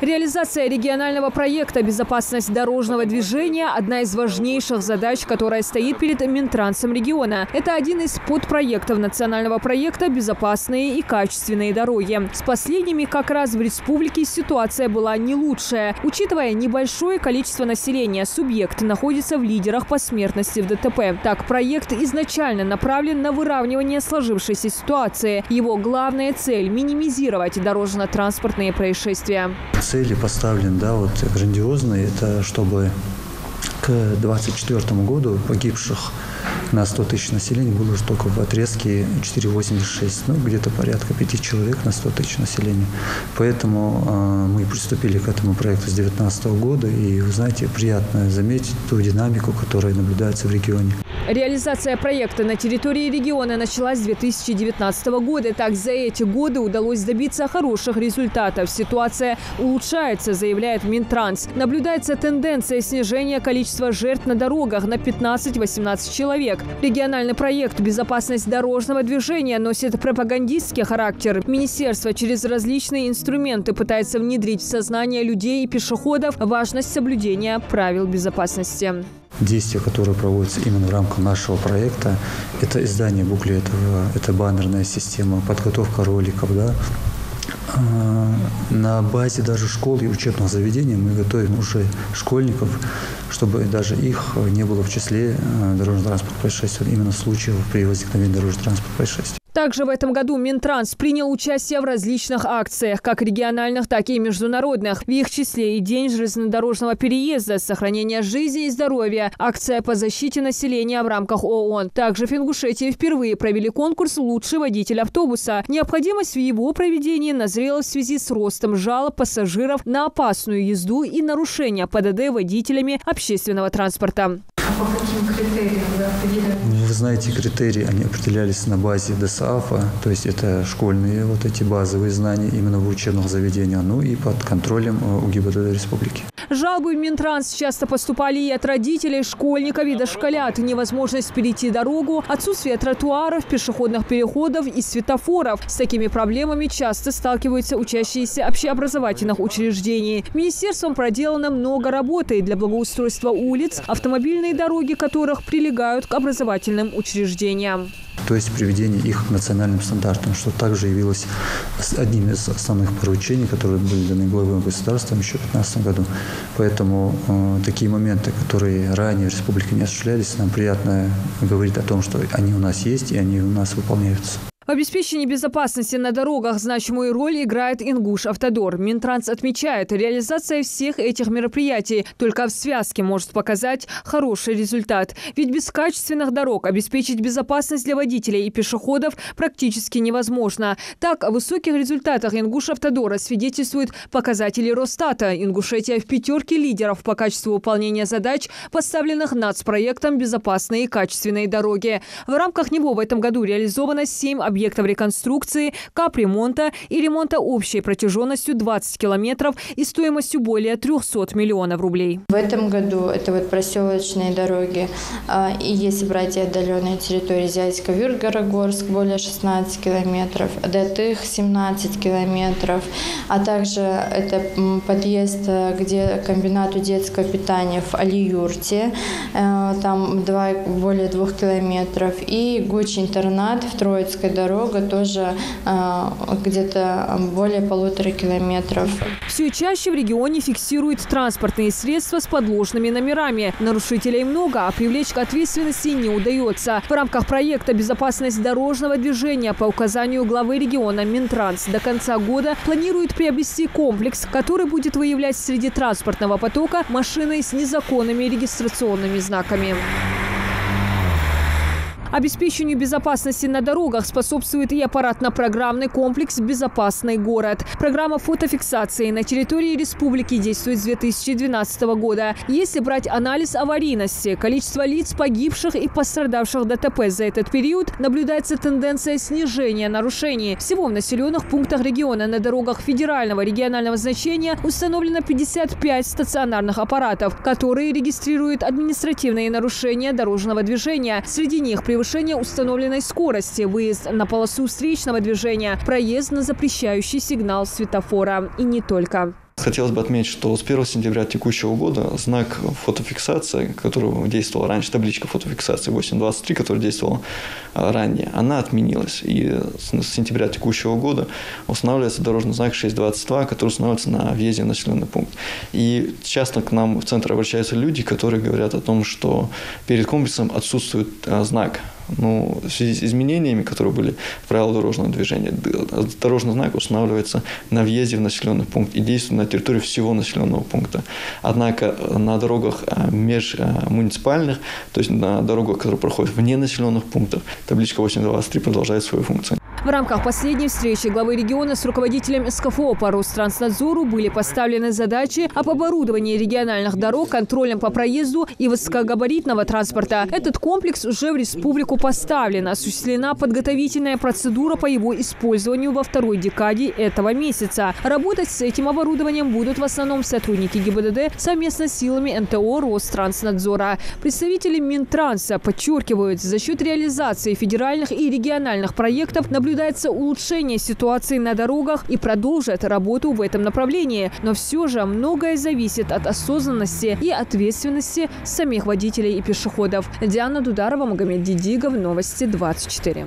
Реализация регионального проекта «Безопасность дорожного движения» – одна из важнейших задач, которая стоит перед Минтрансом региона. Это один из подпроектов национального проекта «Безопасные и качественные дороги». С последними как раз в республике ситуация была не лучшая. Учитывая небольшое количество населения, субъект находится в лидерах по смертности в ДТП. Так, проект изначально направлен на выравнивание сложившейся ситуации. Его главная цель – минимизировать дорожно-транспортные происшествия. Цели поставлены, грандиозные. Это чтобы к 2024 году погибших на 100 тысяч населения было уже только в отрезке 4,86, где-то порядка 5 человек на 100 тысяч населения. Поэтому мы приступили к этому проекту с 2019 года, и, вы знаете, приятно заметить ту динамику, которая наблюдается в регионе. Реализация проекта на территории региона началась с 2019 года. Так, за эти годы удалось добиться хороших результатов. Ситуация улучшается, заявляет Минтранс. Наблюдается тенденция снижения количества жертв на дорогах на 15-18 человек. Региональный проект «Безопасность дорожного движения» носит пропагандистский характер. Министерство через различные инструменты пытается внедрить в сознание людей и пешеходов важность соблюдения правил безопасности. Действия, которые проводятся именно в рамках нашего проекта, это издание буклетов, это баннерная система, подготовка роликов. На базе даже школ и учебных заведений мы готовим уже школьников, чтобы даже их не было в числе дорожно-транспортных происшествий, именно случаев при возникновении дорожно-транспортных происшествий. Также в этом году Минтранс принял участие в различных акциях, как региональных, так и международных. В их числе и День железнодорожного переезда, сохранение жизни и здоровья, акция по защите населения в рамках ООН. Также в Ингушетии впервые провели конкурс «Лучший водитель автобуса». Необходимость в его проведении назрела в связи с ростом жалоб пассажиров на опасную езду и нарушения ПДД водителями общественного транспорта. По каким критериям вы определяете? Вы знаете, критерии, они определялись на базе ДСАФа, то есть это школьные эти базовые знания именно в учебных заведениях, и под контролем УГИБДД республики. Жалобы в Минтранс часто поступали и от родителей, школьников и дошколят. Невозможность перейти дорогу, отсутствие тротуаров, пешеходных переходов и светофоров. С такими проблемами часто сталкиваются учащиеся общеобразовательных учреждений. Министерством проделано много работы для благоустройства улиц, автомобильные дороги которых прилегают к образовательным учреждениям. То есть приведение их к национальным стандартам, что также явилось одним из основных поручений, которые были даны главой государства еще в 2015 году. Поэтому такие моменты, которые ранее в республике не осуществлялись, нам приятно говорить о том, что они у нас есть и они у нас выполняются. В обеспечении безопасности на дорогах значимую роль играет Ингушавтодор. Минтранс отмечает, реализация всех этих мероприятий только в связке может показать хороший результат. Ведь без качественных дорог обеспечить безопасность для водителей и пешеходов практически невозможно. Так, о высоких результатах Ингушавтодора свидетельствуют показатели Росстата. Ингушетия в пятерке лидеров по качеству выполнения задач, поставленных нацпроектом «Безопасные и качественные дороги». В рамках него в этом году реализовано 7 объектов реконструкции, капремонта и ремонта общей протяженностью 20 километров и стоимостью более 300 миллионов рублей. В этом году это проселочные дороги. И если брать и отдаленные территории, Зяйск-Вюрт-Горогорск более 16 километров, Датых 17 километров, а также это подъезд к комбинату детского питания в Али-Юрте, там более 2 километров, и Гуч-Интернат в Троицкой дорога тоже где-то более 1,5 километров. Все чаще в регионе фиксируют транспортные средства с подложными номерами. Нарушителей много, а привлечь к ответственности не удается. В рамках проекта «Безопасность дорожного движения» по указанию главы региона Минтранс до конца года планирует приобрести комплекс, который будет выявлять среди транспортного потока машины с незаконными регистрационными знаками. Обеспечению безопасности на дорогах способствует и аппаратно-программный комплекс «Безопасный город». Программа фотофиксации на территории республики действует с 2012 года. Если брать анализ аварийности, количество лиц, погибших и пострадавших в ДТП за этот период, наблюдается тенденция снижения нарушений. Всего в населенных пунктах региона на дорогах федерального регионального значения установлено 55 стационарных аппаратов, которые регистрируют административные нарушения дорожного движения. Среди них превышение установленной скорости, выезд на полосу встречного движения, проезд на запрещающий сигнал светофора. И не только. Хотелось бы отметить, что с 1 сентября текущего года знак фотофиксации, который действовал раньше, табличка фотофиксации 8.23, которая действовала ранее, она отменилась. И с сентября текущего года устанавливается дорожный знак 6.22, который устанавливается на въезде в населенный пункт. И часто к нам в центр обращаются люди, которые говорят о том, что перед комплексом отсутствует знак. Ну, в связи с изменениями, которые были в правилах дорожного движения, дорожный знак устанавливается на въезде в населенный пункт и действует на территории всего населенного пункта. Однако на дорогах межмуниципальных, то есть на дорогах, которые проходят вне населенных пунктов, табличка 8.23 продолжает свою функцию. В рамках последней встречи главы региона с руководителем СКФО по Ространснадзору были поставлены задачи об оборудовании региональных дорог контролем по проезду и высокогабаритного транспорта. Этот комплекс уже в республику поставлен. Осуществлена подготовительная процедура по его использованию во второй декаде этого месяца. Работать с этим оборудованием будут в основном сотрудники ГИБДД совместно с силами НТО Ространснадзора. Представители Минтранса подчеркивают, за счет реализации федеральных и региональных проектов наблюдается улучшение ситуации на дорогах и продолжат работу в этом направлении. Но все же многое зависит от осознанности и ответственности самих водителей и пешеходов. Диана Дударова, Магомед Дидигов, Новости 24.